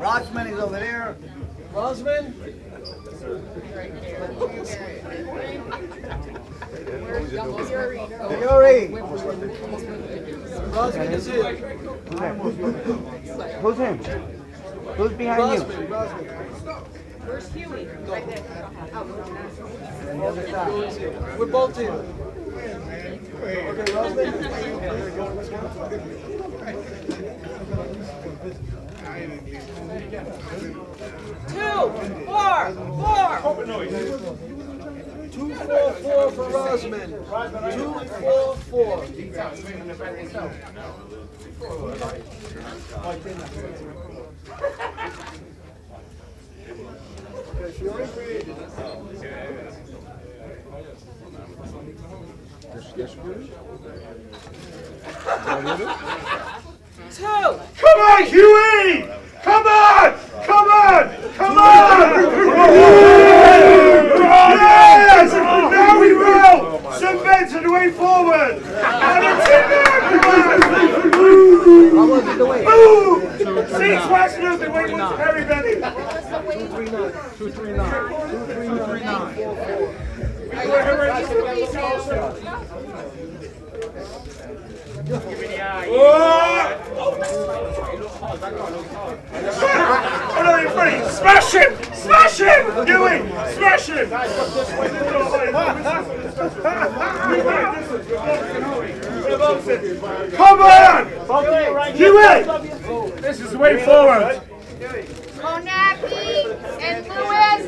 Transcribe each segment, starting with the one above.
Rozman is over there. Rozman? Fury. Rozman is here. Who's him? Who's behind you? Rozman. Where's Hughie? Right there. On the other side. We're both here. Okay, Rozman. 2, 4, 4. 244 for Rozman. 244. Okay, Fury. Come on, Hughie! Come on! Come on! Come on! Yes! Now we will! Cement the way forward! And it's in there! How was it the way? Boom! See, smashing up the way was very ready. 239. 239. Oh no, you're free! Smash him! Smash him! Hughie! Smash him! Come on! Hughie! This is the way forward! Konaki and Lewis.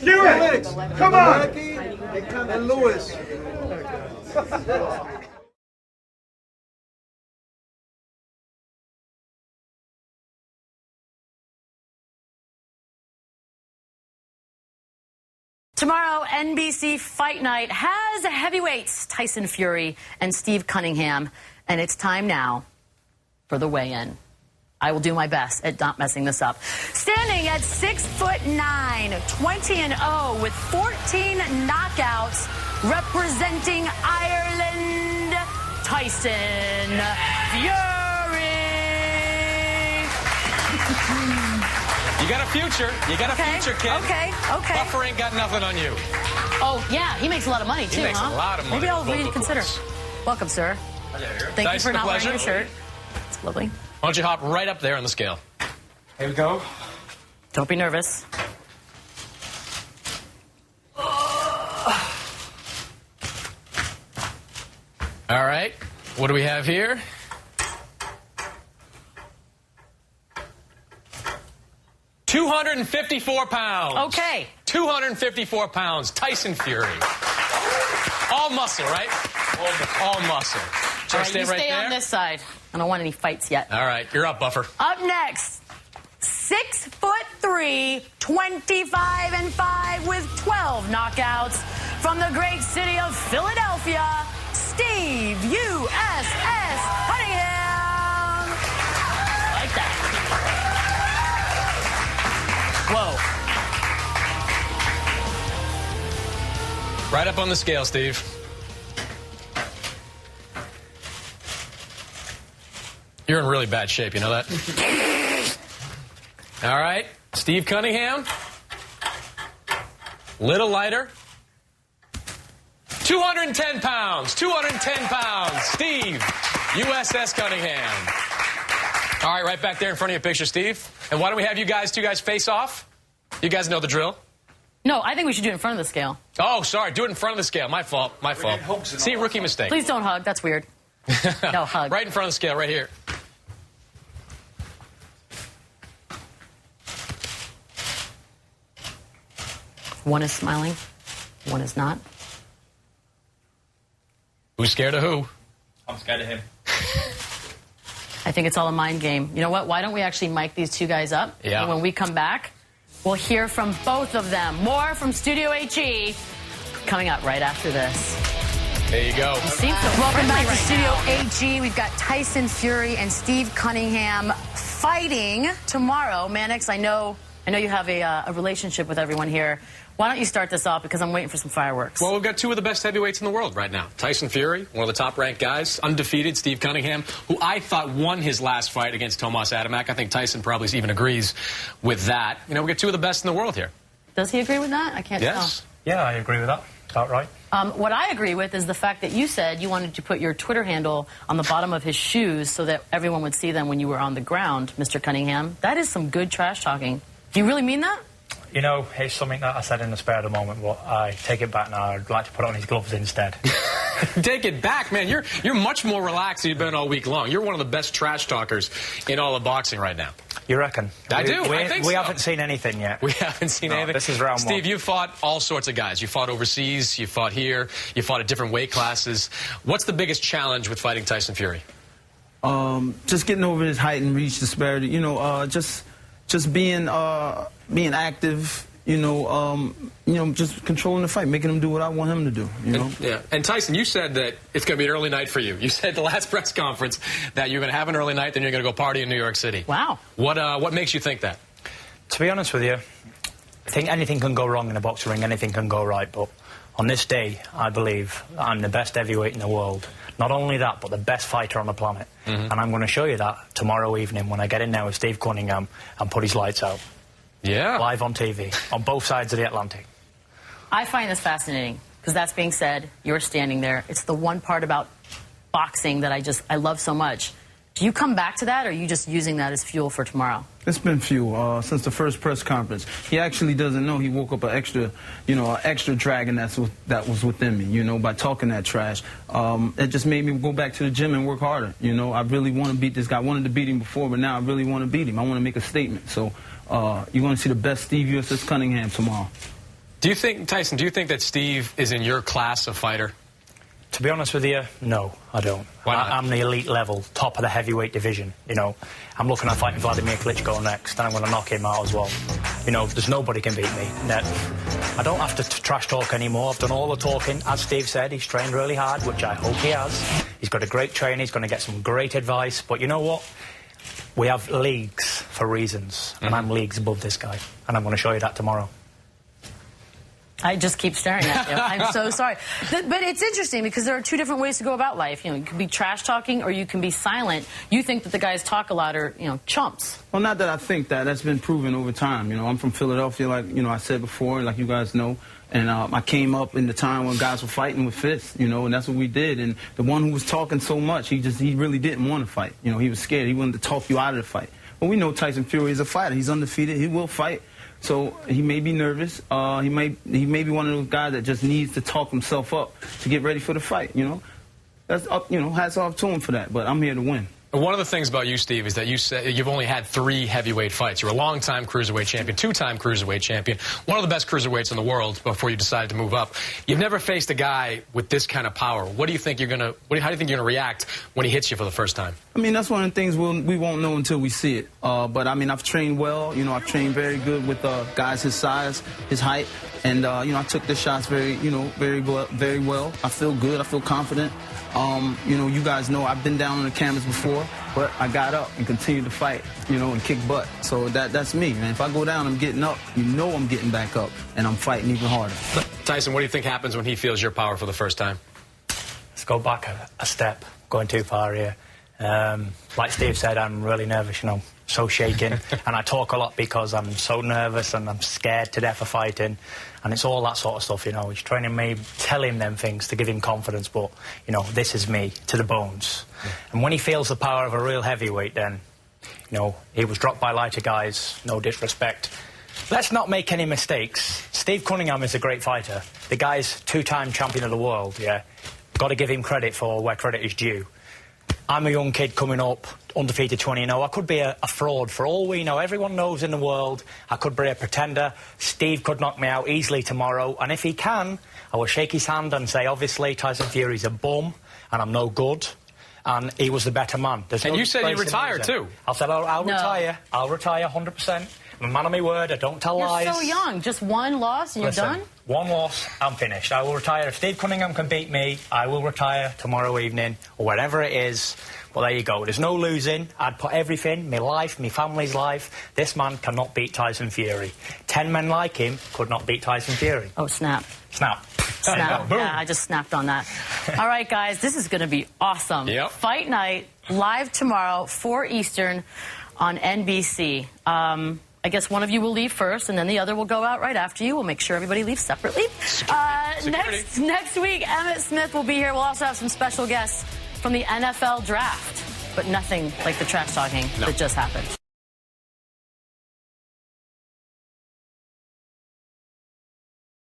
Hughie! Come on! And Lewis. Tomorrow, NBC Fight Night has heavyweights Tyson Fury and Steve Cunningham, and it's time now for the weigh-in. I will do my best at not messing this up. Standing at 6'9", 20-0 with 14 knockouts, representing Ireland, Tyson Fury. You got a future. You got a future, kid. Okay. Buffer ain't got nothing on you. Oh, yeah, he makes a lot of money, too, He makes a lot of money. Maybe I'll both reconsider. of us. Welcome, sir. Thank you for not wearing your shirt. It's lovely. Why don't you hop right up there on the scale? Here we go. Don't be nervous. All right. What do we have here? £254. Okay. 254 pounds. Tyson Fury. All muscle, right? All muscle. All right, Stay you right stay there. on this side. I don't want any fights yet. All right, you're up, Buffer. Up next, 6'3", 25-5 with 12 knockouts from the great city of Philadelphia, Steve USS Cunningham. I like that. Whoa. Right up on the scale, Steve. You're in really bad shape, you know that? All right, Steve Cunningham. Little lighter. 210 pounds. 210 pounds. Steve, USS Cunningham. All right, right back there in front of your picture, Steve. And why don't we have you two guys face off? You guys know the drill. No, I think we should do it in front of the scale. Oh, sorry. Do it in front of the scale. My fault. My fault. See, rookie mistake. Please don't hug. That's weird. No, hug. Right in front of the scale, right here. One is smiling. One is not. Who's scared of who? I'm scared of him. I think it's all a mind game. You know what? Why don't we actually mic these two guys up? Yeah. And when we come back, we'll hear from both of them. More from Studio HE coming up right after this. There you go. Welcome back to Studio HE. We've got Tyson Fury and Steve Cunningham fighting tomorrow. Mannix, I know I know you have a relationship with everyone here. Why don't you start this off, because I'm waiting for some fireworks. Well, we've got two of the best heavyweights in the world right now. Tyson Fury, one of the top-ranked guys, undefeated. Steve Cunningham, who I thought won his last fight against Tomas Adamek. I think Tyson probably even agrees with that. You know, we've got two of the best in the world here. Does he agree with that? I can't tell. Yeah, I agree with that. About right. What I agree with is the fact that you said you wanted to put your Twitter handle on the bottom of his shoes so that everyone would see them when you were on the ground, Mr. Cunningham. That is some good trash talking. Do you really mean that? You know, it's something that I said in the spare of the moment, but I take it back now. I'd like to put on his gloves instead. Take it back, man. You're much more relaxed than you've been all week long. You're one of the best trash talkers in all of boxing right now. You reckon? I do. I think we so. haven't seen anything yet. We haven't seen anything. This is round one. Steve, you fought all sorts of guys. You fought overseas. You fought here. You fought at different weight classes. What's the biggest challenge with fighting Tyson Fury? Just getting over his height and reach disparity. You know, just being active. You know, just controlling the fight, making him do what I want him to do, you know? Yeah. And Tyson, you said that it's going to be an early night for you. You said the last press conference that you're going to have an early night, then you're going to go party in New York City. Wow. What makes you think that? To be honest with you, I think anything can go wrong in a boxing ring, anything can go right, but on this day, I believe I'm the best heavyweight in the world. Not only that, but the best fighter on the planet. And I'm going to show you that tomorrow evening when I get in there with Steve Cunningham and put his lights out. Yeah. Live on TV, on both sides of the Atlantic. I find this fascinating, because that's being said, you're standing there. It's the one part about boxing that I love so much. Do you come back to that, or are you just using that as fuel for tomorrow? It's been fuel since the first press conference. He actually doesn't know he woke up an extra dragon that was within me, you know, by talking that trash. It just made me go back to the gym and work harder. You know, I really want to beat this guy. I wanted to beat him before, but now I really want to beat him. I want to make a statement. So you're going to see the best Steve USS Cunningham tomorrow. Do you think, Tyson, that Steve is in your class of fighter? To be honest with you, no, I don't. Why not? I'm the elite level, top of the heavyweight division, you know. I'm looking at fighting Vladimir Klitschko next, and I'm going to knock him out as well. You know, there's nobody can beat me. I don't have to trash talk anymore. I've done all the talking. As Steve said, he's trained really hard, which I hope he has. He's got a great trainer. He's going to get some great advice. But you know what? We have leagues for reasons, and I'm leagues above this guy. And I'm going to show you that tomorrow. I just keep staring at you. I'm so sorry. But it's interesting, because there are two different ways to go about life. You know, you can be trash talking, or you can be silent. You think that the guys talk a lot are, you know, chumps. Well, not that I think that. That's been proven over time. You know, I'm from Philadelphia, like, you know, I said before, like you guys know. And I came up in the time when guys were fighting with fists, you know, and that's what we did. And the one who was talking so much, he really didn't want to fight. You know, he was scared. He wanted to talk you out of the fight. But we know Tyson Fury is a fighter. He's undefeated. He will fight. So he may be nervous. He may be one of those guys that just needs to talk himself up to get ready for the fight, you know. That's up, you know, hats off to him for that. But I'm here to win. One of the things about you, Steve, is that you said you've only had 3 heavyweight fights. You're a long-time cruiserweight champion, 2-time cruiserweight champion, one of the best cruiserweights in the world before you decided to move up. You've never faced a guy with this kind of power. What do you think you're gonna? How do you think you're gonna react when he hits you for the first time? I mean, that's one of the things we won't know until we see it. But I mean, I've trained well. You know, I've trained very good with guys his size, his height, and you know, I took the shots very well. I feel good. I feel confident. You know, you guys know I've been down on the canvas before, but I got up and continued to fight, you know, and kick butt. So that's me, man. If I go down, I'm getting up. You know I'm getting back up, and I'm fighting even harder. Tyson, what do you think happens when he feels your power for the first time? Let's go back a step. Going too far here. Like Steve said, I'm really nervous, you know, so shaking. And I talk a lot because I'm so nervous and I'm scared to death of fighting. And it's all that sort of stuff, you know. He's training me, telling them things to give him confidence. But, you know, this is me to the bones. Yeah. And when he feels the power of a real heavyweight, then, you know, he was dropped by lighter guys, no disrespect. Let's not make any mistakes. Steve Cunningham is a great fighter. The guy's 2-time champion of the world, yeah. Got to give him credit for where credit is due. I'm a young kid coming up, undefeated 20-0. I could be a fraud for all we know. Everyone knows in the world I could be a pretender. Steve could knock me out easily tomorrow. And if he can, I will shake his hand and say, obviously, Tyson Fury's a bum and I'm no good. And he was the better man. And you said you retired, too. I said, I'll retire. I'll retire 100%. I'm a man of my word. I don't tell lies. You're so young. Just one loss and you're done? One loss, I'm finished. I will retire. If Steve Cunningham can beat me, I will retire tomorrow evening or wherever it is. But there you go. There's no losing. I'd put everything, my life, my family's life. This man cannot beat Tyson Fury. 10 men like him could not beat Tyson Fury. Oh, snap. Snap. Snap. Boom. Yeah, I just snapped on that. All right, guys, this is going to be awesome. Yep. Fight night, live tomorrow, 4 Eastern on NBC. I guess one of you will leave first, and then the other will go out right after you. We'll make sure everybody leaves separately. Next week, Emmett Smith will be here. We'll also have some special guests from the NFL draft, but nothing like the trash talking that just happened.